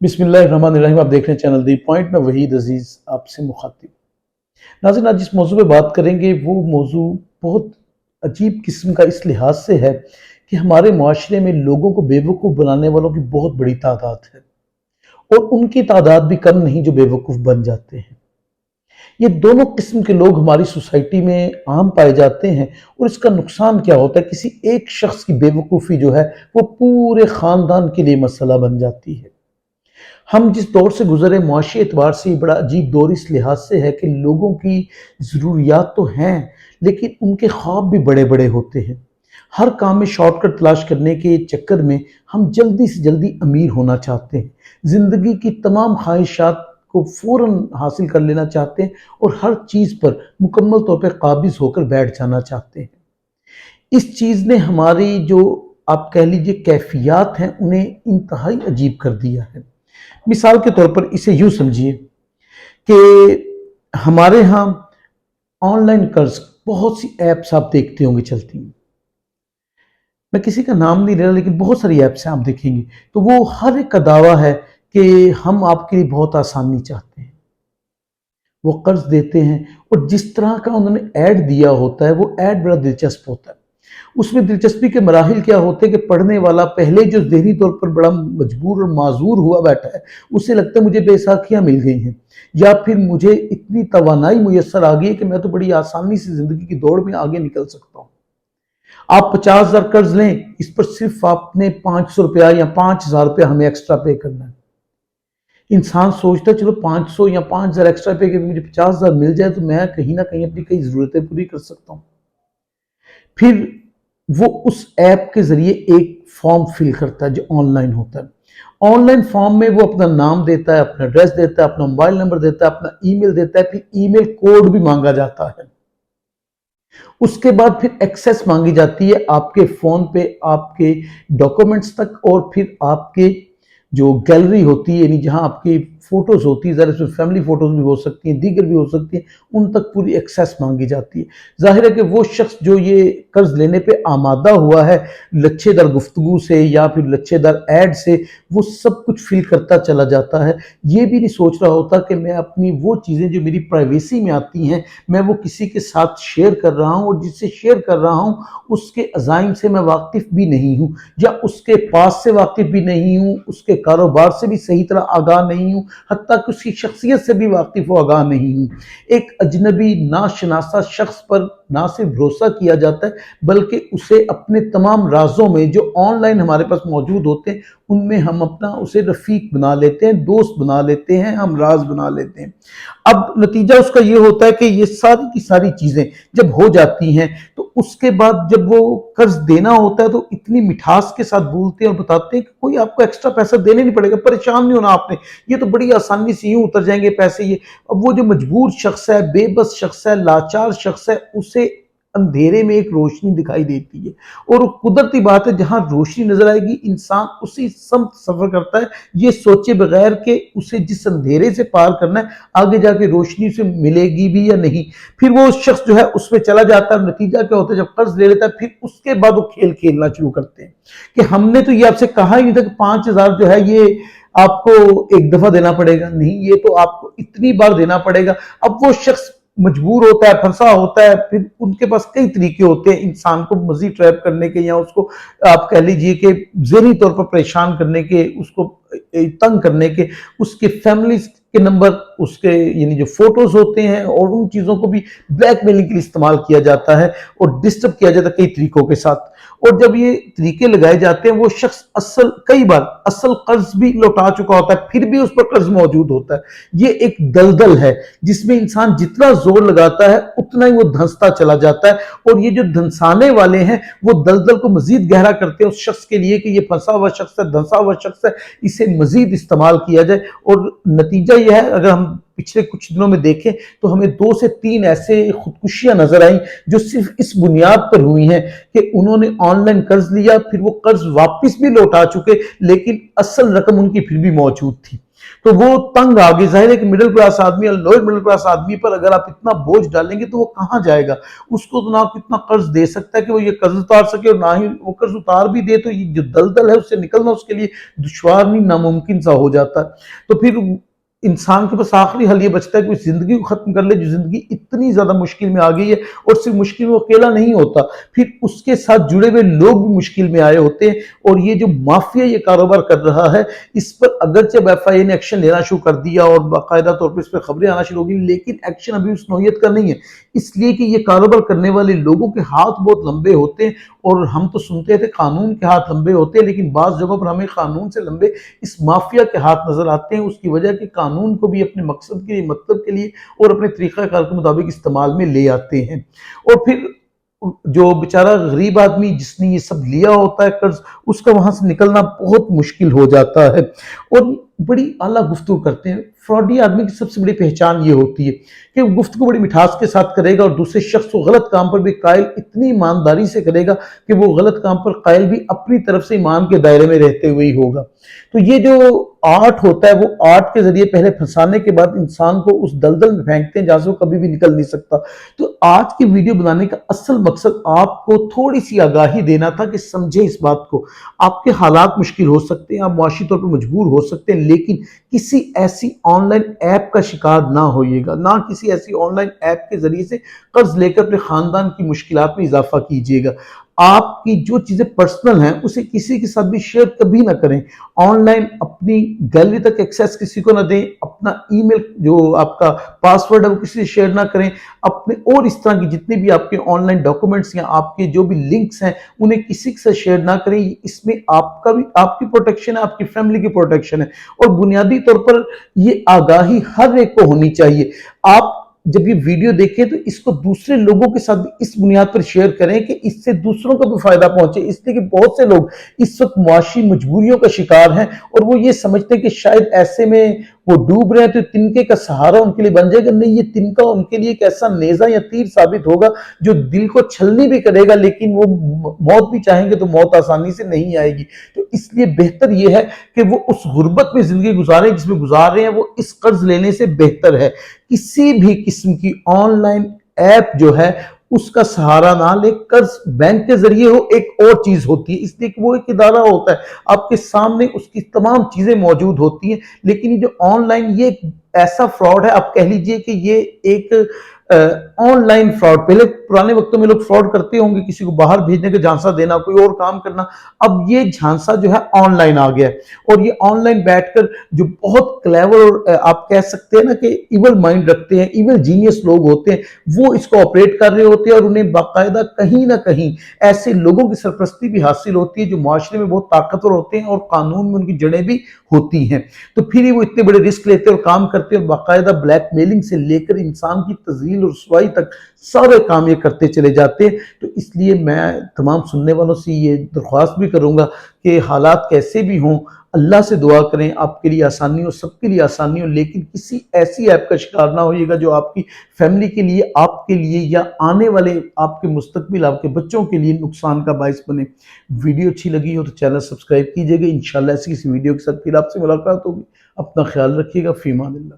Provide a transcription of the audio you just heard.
बिस्मिल्लाहिर्रहमानिर्रहीम। आप देख रहे हैं चैनल दी पॉइंट में वहीद अजीज़ आपसे मुखातिब। नाज़रीन, आज जिस मौजू पे बात करेंगे वो मौजू बहुत अजीब किस्म का इस लिहाज से है कि हमारे मुआशरे में लोगों को बेवकूफ़ बनाने वालों की बहुत बड़ी तादाद है और उनकी तादाद भी कम नहीं जो बेवकूफ़ बन जाते हैं। ये दोनों किस्म के लोग हमारी सोसाइटी में आम पाए जाते हैं और इसका नुकसान क्या होता है, किसी एक शख्स की बेवकूफ़ी जो है वो पूरे ख़ानदान के लिए मसला बन जाती है। हम जिस दौर से गुजरे मुआशी एतबार से ये बड़ा अजीब दौर इस लिहाज से है कि लोगों की ज़रूरियात तो हैं लेकिन उनके ख्वाब भी बड़े बड़े होते हैं। हर काम में शॉर्टकट तलाश करने के चक्कर में हम जल्दी से जल्दी अमीर होना चाहते हैं, ज़िंदगी की तमाम ख्वाहिशात को फ़ौरन हासिल कर लेना चाहते हैं और हर चीज़ पर मुकम्मल तौर पर काबिज़ होकर बैठ जाना चाहते हैं। इस चीज़ ने हमारी जो आप कह लीजिए कैफियत हैं उन्हें इंतहाई अजीब कर दिया है। मिसाल के तौर पर इसे यूँ समझिए कि हमारे यहाँ ऑनलाइन कर्ज बहुत सी ऐप्स आप देखते होंगे चलती हैं। मैं किसी का नाम नहीं ले रहा लेकिन बहुत सारी ऐप्स हैं आप देखेंगे, तो वो हर एक का दावा है कि हम आपके लिए बहुत आसानी चाहते हैं। वो कर्ज देते हैं और जिस तरह का उन्होंने ऐड दिया होता है वो ऐड बड़ा दिलचस्प होता है। उसमें दिलचस्पी के मराहिल क्या होते हैं कि पढ़ने वाला पहले जो ज़हनी तौर पर बड़ा मजबूर और माजूर हुआ बैठा है, उसे लगता है मुझे बेसाखियाँ मिल गई हैं या फिर मुझे इतनी तवानाई मुयस्सर आ गई है कि मैं तो बड़ी आसानी से ज़िंदगी की दौड़ में आगे निकल सकता हूँ। आप 50,000 कर्ज लें, इस पर सिर्फ आपने 500 रुपया या 5,000 रुपया हमें एक्स्ट्रा पे करना है। इंसान सोचता है चलो 500 या 5,000 एक्स्ट्रा पे करके मुझे 50,000 मिल जाए तो मैं कहीं ना कहीं अपनी कई ज़रूरतें पूरी कर सकता हूँ। फिर वो उस ऐप के ज़रिए एक फॉर्म फिल करता है जो ऑनलाइन होता है। ऑनलाइन फॉर्म में वो अपना नाम देता है, अपना एड्रेस देता है, अपना मोबाइल नंबर देता है, अपना ईमेल देता है, फिर ईमेल कोड भी मांगा जाता है। उसके बाद फिर एक्सेस मांगी जाती है आपके फ़ोन पे आपके डॉक्यूमेंट्स तक और फिर आपके जो गैलरी होती है यानी जहाँ आपकी फ़ोटोज़ होती है, ज़रा इसमें फैमिली फ़ोटोज़ भी हो सकती हैं, दीगर भी हो सकती हैं, उन तक पूरी एक्सेस मांगी जाती है। ज़ाहिर है कि वो शख्स जो ये कर्ज़ लेने पे आमादा हुआ है लच्छेदार गुफ्तगू से या फिर लच्छेदार ऐड से, वो सब कुछ फ़िल करता चला जाता है। ये भी नहीं सोच रहा होता कि मैं अपनी वो चीज़ें जो मेरी प्राइवेसी में आती हैं, मैं वो किसी के साथ शेयर कर रहा हूँ और जिससे शेयर कर रहा हूँ उसके अज़ाइम से मैं वाकिफ़ भी नहीं हूँ या उसके पास से वाकिफ़ भी नहीं हूँ, उसके कारोबार से भी सही तरह आगाह नहीं हूँ, हत्ता कि उसकी शख्सियत से भी वाकिफ़ व आगाह नहीं हूँ। एक अजनबी नाशनासा शख्स पर ना सिर्फ भरोसा किया जाता है बल्कि उसे अपने तमाम राज़ों में जो ऑनलाइन हमारे पास मौजूद होते हैं उनमें हम अपना उसे रफ़ीक बना लेते हैं, दोस्त बना लेते हैं, हम राज बना लेते हैं। अब नतीजा उसका ये होता है कि ये सारी की सारी चीज़ें जब हो जाती हैं तो उसके बाद जब वो कर्ज देना होता है तो इतनी मिठास के साथ बोलते हैं और बताते हैं कि कोई आपको एक्स्ट्रा पैसा देने नहीं पड़ेगा, परेशान नहीं होना आपने, ये तो बड़ी आसानी से यूं उतर जाएंगे पैसे ये। अब वो जो मजबूर शख्स है, बेबस शख्स है, लाचार शख्स है, उसे अंधेरे में एक रोशनी दिखाई देती है और कुदरती बात है जहां रोशनी नजर आएगी इंसान उसी समत सफर करता है ये सोचे बगैर कि उसे जिस अंधेरे से पार करना है आगे जाके रोशनी से मिलेगी भी या नहीं। फिर वो शख्स जो है उसमें चला जाता है। नतीजा क्या होता है, जब कर्ज ले लेता है फिर उसके बाद वो खेल खेलना शुरू करते हैं कि हमने तो ये आपसे कहा ही नहीं था कि 5,000 जो है ये आपको एक दफा देना पड़ेगा, नहीं ये तो आपको इतनी बार देना पड़ेगा। अब वो शख्स मजबूर होता है, फंसा होता है, फिर उनके पास कई तरीके होते हैं इंसान को मजीद ट्रैप करने के या उसको आप कह लीजिए कि ज़हनी तौर पर परेशान करने के, उसको तंग करने के। उसके फैमिली के नंबर, उसके यानी जो फोटोज होते हैं और उन चीज़ों को भी ब्लैकमेलिंग के लिए इस्तेमाल किया जाता है और डिस्टर्ब किया जाता है कई तरीकों के साथ। और जब ये तरीके लगाए जाते हैं वो शख्स कई बार असल कर्ज भी लौटा चुका होता है फिर भी उस पर कर्ज मौजूद होता है। ये एक दलदल है जिसमें इंसान जितना जोर लगाता है उतना ही वो धंसता चला जाता है और ये जो धंसाने वाले हैं वो दलदल को मजीद गहरा करते हैं उस शख्स के लिए कि ये फंसा हुआ शख्स है, धंसा हुआ शख्स है, इसे मजीद इस्तेमाल किया जाए। और नतीजा यह है, अगर हम पिछले कुछ दिनों में देखें तो हमें 2 से 3 ऐसे खुदकुशियां नजर आई जो सिर्फ इस बुनियाद पर हुई हैं कि उन्होंने ऑनलाइन कर्ज लिया, फिर वो कर्ज वापस भी लौटा चुके लेकिन असल रकम उनकी फिर भी मौजूद थी। تو وہ تنگ آگے، ظاہر ہے کہ مڈل کلاس آدمی اور لوئر مڈل کلاس آدمی پر اگر آپ اتنا بوجھ ڈالیں گے تو وہ کہاں جائے گا؟ اس کو تو نہ اتنا قرض دے سکتا ہے کہ وہ یہ قرض اتار سکے، اور نہ ہی وہ قرض اتار بھی دے تو یہ جو دلدل ہے اس سے نکلنا اس کے لیے دشوار نہیں ناممکن سا ہو جاتا ہے۔ تو پھر انسان کے پاس آخری حل یہ بچتا ہے کہ وہ زندگی کو ختم کر لے، جو زندگی اتنی زیادہ مشکل میں آ گئی ہے، اور صرف مشکل میں وہ اکیلا نہیں ہوتا، پھر اس کے ساتھ جڑے ہوئے لوگ بھی مشکل میں آئے ہوتے ہیں۔ اور یہ جو مافیا یہ کاروبار کر رہا ہے، اس پر اگرچہ ایف آئی اے نے ایکشن لینا شروع کر دیا اور باقاعدہ طور پر اس پر خبریں آنا شروع ہو گئی، لیکن ایکشن ابھی اس نوعیت کا نہیں ہے، اس لیے کہ یہ کاروبار کرنے والے لوگوں کے ہاتھ بہت لمبے ہوتے ہیں، اور ہم تو سنتے تھے قانون کے ہاتھ لمبے ہوتے ہیں، لیکن بعض جگہوں پر ہمیں قانون سے لمبے اس مافیا کے ہاتھ نظر آتے ہیں۔ اس کی وجہ کہ قانون کو بھی اپنے مقصد کے لیے، مطلب کے لیے اور اپنے طریقہ کار کے مطابق استعمال میں لے آتے ہیں، اور پھر جو بیچارہ غریب آدمی جس نے یہ سب لیا ہوتا ہے قرض، اس کا وہاں سے نکلنا بہت مشکل ہو جاتا ہے۔ اور بڑی اعلیٰ گفتگو کرتے ہیں، فراڈی آدمی کی سب سے بڑی پہچان یہ ہوتی ہے کہ وہ گفتگو بڑی مٹھاس کے ساتھ کرے گا، اور دوسرے شخص کو غلط کام پر بھی قائل اتنی ایمانداری سے کرے گا کہ وہ غلط کام پر قائل بھی اپنی طرف سے ایمان کے دائرے میں رہتے ہوئے ہی ہوگا۔ تو یہ جو آرٹ ہوتا ہے، وہ آرٹ کے ذریعے پہلے پھنسانے کے بعد انسان کو اس دلدل میں پھینکتے ہیں جہاں سے وہ کبھی بھی نکل نہیں سکتا۔ تو آج کی ویڈیو بنانے کا اصل مقصد آپ کو تھوڑی سی آگاہی دینا تھا کہ سمجھیں اس بات کو۔ آپ کے حالات مشکل ہو سکتے ہیں، آپ معاشی طور پر مجبور ہو سکتے ہیں، لیکن کسی ایسی آن لائن ایپ کا شکار نہ ہوئیے گا، نہ کسی ایسی آن لائن ایپ کے ذریعے سے قرض لے کر اپنے خاندان کی مشکلات میں اضافہ کیجیے گا۔ آپ کی جو چیزیں پرسنل ہیں اسے کسی کے ساتھ بھی شیئر کبھی نہ کریں۔ آن لائن اپنی گیلری تک ایکسیس کسی کو نہ دیں، اپنا ای میل جو آپ کا پاسورڈ ہے وہ کسی سے شیئر نہ کریں، اپنے اور اس طرح کی جتنے بھی آپ کے آن لائن ڈاکومنٹس یا آپ کے جو بھی لنکس ہیں انہیں کسی سے شیئر نہ کریں۔ اس میں آپ کا بھی، آپ کی پروٹیکشن ہے، آپ کی فیملی کی پروٹیکشن ہے، اور بنیادی طور پر یہ آگاہی ہر ایک کو ہونی چاہیے۔ آپ جب یہ ویڈیو دیکھیں تو اس کو دوسرے لوگوں کے ساتھ اس بنیاد پر شیئر کریں کہ اس سے دوسروں کو بھی فائدہ پہنچے، اس لیے کہ بہت سے لوگ اس وقت معاشی مجبوریوں کا شکار ہیں، اور وہ یہ سمجھتے ہیں کہ شاید ایسے میں وہ ڈوب رہے ہیں تو تنکے کا سہارا ان کے لیے بن جائے گا۔ نہیں، یہ تنکا ان کے لیے ایک ایسا نیزہ یا تیر ثابت ہوگا جو دل کو چھلنی بھی کرے گا، لیکن وہ موت بھی چاہیں گے تو موت آسانی سے نہیں آئے گی۔ تو اس لیے بہتر یہ ہے کہ وہ اس غربت میں زندگی گزاریں جس میں گزار رہے ہیں، وہ اس قرض لینے سے بہتر ہے۔ کسی بھی قسم کی آن لائن ایپ جو ہے اس کا سہارا نہ لے، قرض بینک کے ذریعے ہو ایک اور چیز ہوتی ہے، اس لیے کہ وہ ایک ادارہ ہوتا ہے، آپ کے سامنے اس کی تمام چیزیں موجود ہوتی ہیں۔ لیکن یہ جو آن لائن یہ ایسا فراڈ ہے، آپ کہہ لیجئے کہ یہ ایک آن لائن فراڈ، پہلے پرانے وقتوں میں لوگ فراڈ کرتے ہوں گے، کسی کو باہر بھیجنے کا جھانسا دینا، کوئی اور کام کرنا، اب یہ جھانسا جو ہے آن لائن آ گیا ہے، اور یہ آن لائن بیٹھ کر جو بہت کلیور اور آپ کہہ سکتے ہیں نا کہ ایول مائنڈ رکھتے ہیں، ایول جینیس لوگ ہوتے ہیں، وہ اس کو آپریٹ کر رہے ہوتے ہیں، اور انہیں باقاعدہ کہیں نہ کہیں ایسے لوگوں کی سرپرستی بھی حاصل ہوتی ہے جو معاشرے میں بہت طاقتور ہوتے ہیں اور قانون میں ان کی جڑیں بھی ہوتی ہیں۔ تو پھر ہی وہ اتنے بڑے رسک لیتے اور کام کرتے، اور باقاعدہ بلیک میلنگ سے لے کر انسان کی تذلیل اور رسوائی تک سارے کام یہ کرتے چلے جاتے ہیں۔ تو اس لیے میں تمام سننے والوں سے یہ درخواست بھی کروں گا کہ حالات کیسے بھی ہوں، اللہ سے دعا کریں آپ کے لیے آسانی ہو، سب کے لیے آسانی ہو، لیکن کسی ایسی ایپ کا شکار نہ ہوئیے گا جو آپ کی فیملی کے لیے، آپ کے لیے، یا آنے والے آپ کے مستقبل، آپ کے بچوں کے لیے نقصان کا باعث بنے۔ ویڈیو اچھی لگی ہو تو چینل سبسکرائب کیجئے گا۔ انشاءاللہ ایسی کسی ویڈیو کے ساتھ پھر آپ سے ملاقات ہوگی۔ اپنا خیال رکھیے گا۔ فی امان اللہ۔